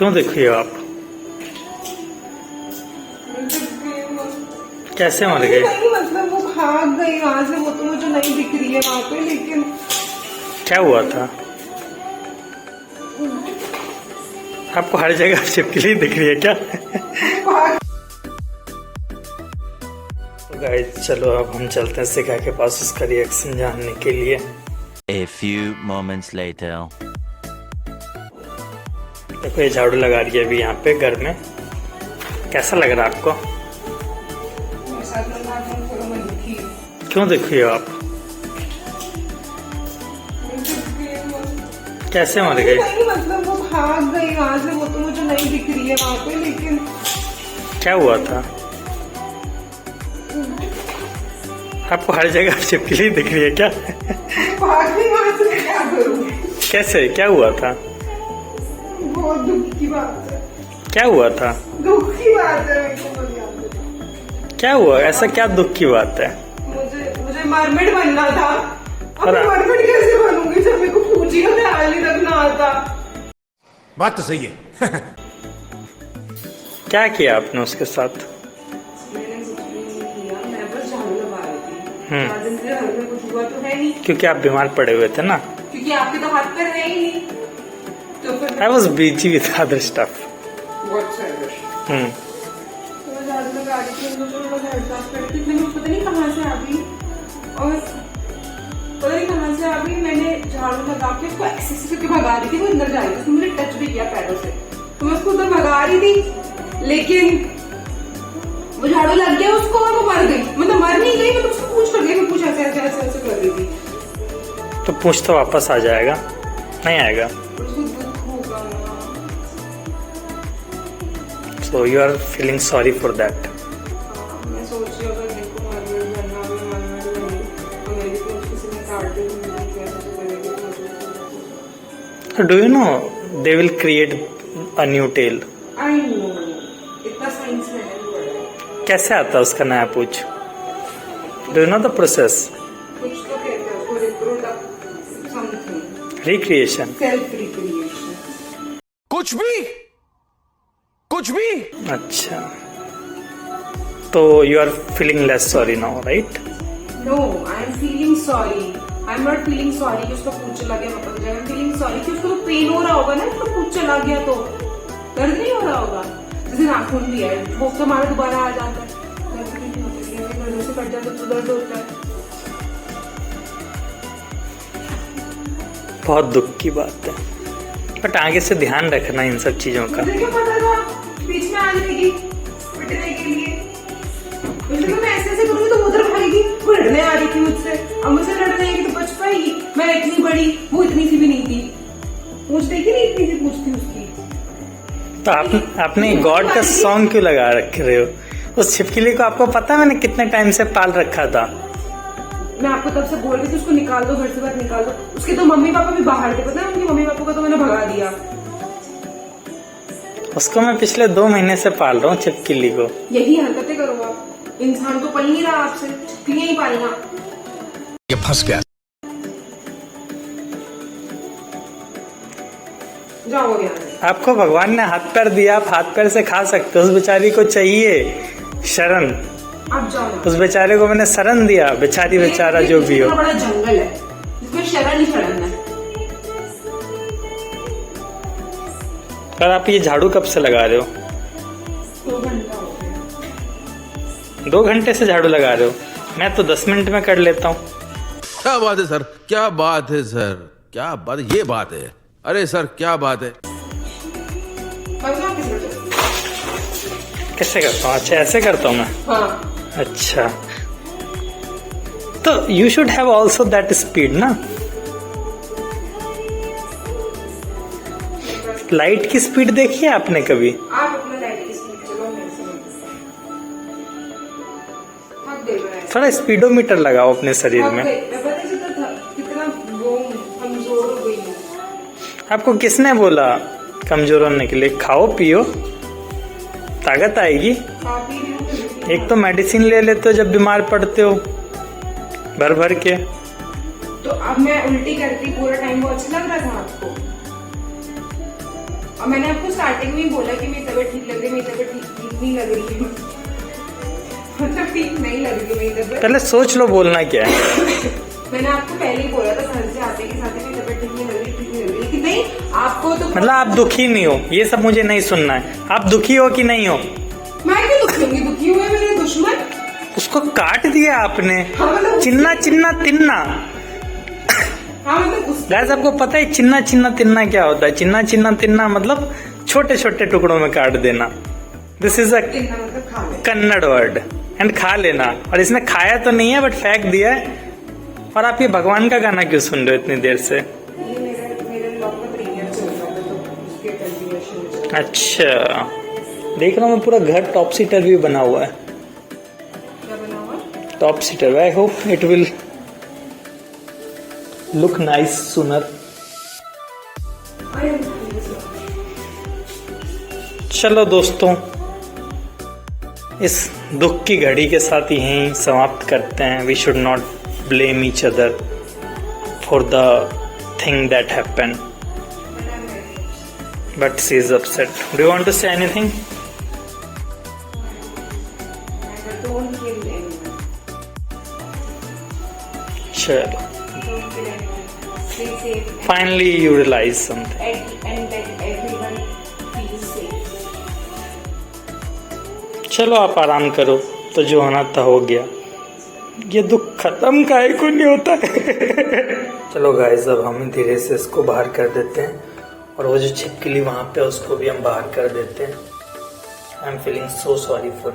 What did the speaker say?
क्यों देख रही हो आप? कैसे मर गए? मतलब वो भाग गई वहाँ से, वो तो मुझे नहीं दिख रही है वहाँ पे, लेकिन क्या हुआ था? आपको हर जगह छिपकली दिख रही है क्या? तो गाइस चलो अब हम चलते हैं शिखा के पास उसका रिएक्शन जानने के लिए। A few moments later. देखो ये झाड़ू लगा रही है अभी यहाँ पे घर में। कैसा लग रहा है आपको? क्यों देख रही हो आप? कैसे मर गए? मतलब वो भाग गई वहाँ से, वो तो मुझे नहीं दिख रही है वहाँ पे, लेकिन क्या हुआ था? आपको हर जगह छिपकली दिख रही है क्या? भाग गई वहाँ से, मैं क्या करूँ? कैसे? क्या हुआ था? बहुत दुख की बात है। क्या हुआ था? दुख की बात है, मेरे को बहुत याद है। क्या हुआ? ऐसा क्या दुख की बात है? मुझे मरमेड बनना था। अब मैं मरमेड कैसे बनूंगी जब मेरे को पूछी का ख्याल ही रखना आता। बात तो सही है। क्या किया आपने उसके साथ? मैंने कुछ भी नहीं किया, मैं बस झाड़ू लगा रही थी। 4 दिन से घर में कुछ हुआ तो है नहीं, क्योंकि आप बीमार पड़े हुए थे ना। क्योंकि आपके तो हाथ पैर है ही नहीं, तो फिर I was busy with other stuff. तो मैं झाड़ू लगा रही थी, मुझे घर साफ कर रही थी, मैंने पता नहीं कहाँ से आ गई, और पता नहीं कहाँ से आ गई, मैंने झाड़ू लगा के उसको ऐसे करके भगा रही थी, वो अंदर जा रही थी, उसने मुझे टच भी किया पैरों से, तो मैं उसको उधर भगा रही थी, लेकिन वो झाड़ू लग गया उसको और वो मर गई। मतलब मर नहीं गई, मैं उसको पूछ कर गई, मैं पूछ ऐसे ऐसे ऐसे ऐसे कर रही थी। तो पूछ तो वापस आ जाएगा, नहीं आएगा। उसको दुख होगा ना। So you are feeling sorry for that. मैं सोच रही हूँ अगर देखो मरमेड बनना, अगर मरमेड बनी तो मेरी तो किसी ने काट दी, मुझे कैसे करेगी तो So do you know they will create a new tail? I know, इतना साइंस में नहीं पढ़ा। कैसे आता है उसका नया पूछ? Do you know the process? कुछ तो कहते हैं उसको रिप्रोडक्ट समथिंग, Recreation. Self recreation. कुछ भी अच्छा, तो you are feeling less sorry now, right? No, I am feeling sorry. I am not feeling sorry कि उसका पूछ चला गया वापस जाएगा। आई एम फीलिंग सॉरी कि उसको तो पेन हो रहा होगा ना, उसका पूछ चला गया तो दर्द नहीं हो रहा होगा। जैसे नाखून भी है, ठोक तो मारा दोबारा आ जाता है, दर्द नहीं होता है, जैसे गर्दन से कट जाता तो दर्द होता है। बहुत दुख की बात है, बट आगे से ध्यान रखना इन सब चीजों का। मुझे क्या पता था बीच में आ जाएगी पिटने के लिए। मुझे मैं ऐसे ऐसे करूंगी तो वो उधर भागेगी, वो लड़ने आ रही थी मुझसे, अब मुझसे लड़ने आएगी तो बच पाएगी। मैं इतनी बड़ी, वो इतनी सी भी नहीं थी, पूछ देखी नहीं इतनी सी पूछ थी उसकी। तो आपने गॉड का सॉन्ग क्यों लगा रखे हो? उस छिपकली को आपको पता है मैंने कितने टाइम से पाल रखा था। मैं आपको तब से बोल रही थी उसको निकाल दो, घर से बाहर निकाल दो। उसके तो मम्मी पापा भी बाहर थे, पता है, उनके मम्मी पापा को तो मैंने भगा दिया। उसको मैं पिछले 2 महीने से पाल रहा हूँ, छिपकली को। यही हरकतें करो आप, इंसान तो पल नहीं रहा आपसे, छिपकलियां ही पालना। ये फंस गया। जाओ यहाँ से। आपको भगवान ने हाथ पैर दिया, आप हाथ पैर से खा सकते हो। उस बेचारी को चाहिए शरण, आप जाओ ना। उस बेचारे को मैंने शरण दिया। बेचारी बेचारा जो भी हो। इतना बड़ा जंगल है जिसमें शरण ही शरण है। पर आप ये झाड़ू कब से लगा रहे हो? 2 घंटा हो गया। 2 घंटे से झाड़ू लगा रहे हो? मैं तो 10 मिनट में कर लेता हूँ। क्या बात है सर, क्या बात है सर, क्या बात है, ये बात है। अरे सर क्या बात है। कैसे करता हूँ? अच्छा ऐसे करता हूँ मैं। हाँ। अच्छा, तो you should have also that speed ना। लाइट की स्पीड देखी है आपने कभी? आप अपना लाइट की स्पीड चलो, मेरे से थक गई मैं। थोड़ा स्पीडोमीटर लगाओ अपने शरीर में। मैं पता है कितना वो कमजोर हो गई हूँ। आपको किसने बोला कमजोर होने के लिए? खाओ पियो, ताकत आएगी। खा पी रही हूँ। एक तो मेडिसिन ले लेते हो जब बीमार पड़ते हो भर भर के। तो अब मैं उल्टी करती पूरा टाइम, वो अच्छा लग रहा था आपको? और मैंने आपको स्टार्टिंग में ही बोला कि मेरी तबीयत ठीक लग रही है, मेरी तबीयत ठीक नहीं लग रही है, मतलब ठीक नहीं लग रही मेरी तबीयत। पहले सोच लो बोलना क्या है। मैंने आपको पहले ही बोला था घर से आते के साथ मेरी तबीयत ठीक नहीं लग रही, ठीक नहीं लग रही, लेकिन नहीं आपको तो मतलब आप दुखी नहीं हो, ये सब मुझे नहीं सुनना है। आप दुखी हो कि नहीं हो? मैं क्यों दुखी होंगी? दुखी हुए मेरे दुश्मन। उसको काट दिया आपने, हाँ, मतलब चिन्ना चिन्ना तिन्ना। हाँ मतलब गाइस आपको पता है चिन्ना चिन्ना तिन्ना क्या होता है? चिन्ना चिन्ना तिन्ना मतलब छोटे छोटे टुकड़ों में काट देना। दिस इज अ मतलब खा ले। कन्नड़ वर्ड एंड खा लेना। और इसने खाया तो नहीं है बट फेंक दिया है। और आप ये भगवान का गाना क्यों सुन रहे हो इतनी देर से? ये मेरे ब्लॉग का प्रीमियर चल रहा था तो उसके कंटिन्यूएशन। अच्छा, देख रहा हूँ मैं पूरा घर टॉप सीटर भी बना हुआ है। क्या बना हुआ? Top seater. I hope it will look nice sooner. चलो दोस्तों, इस दुख की घड़ी के साथ यहीं समाप्त करते हैं। We should not blame each other for the thing that happened, but she is upset. Do you want to say anything? Don't kill anyone. Sure. Don't kill anyone. Stay safe Finally you realize something. and let everyone feel safe. चलो आप आराम करो, तो जो होना था हो गया। ये दुख खत्म काहे को नहीं होता है। चलो गाइस, अब हम धीरे से इसको बाहर कर देते हैं और वो जो छिपकली वहां पे उसको भी हम बाहर कर देते हैं। आई am feeling so sorry for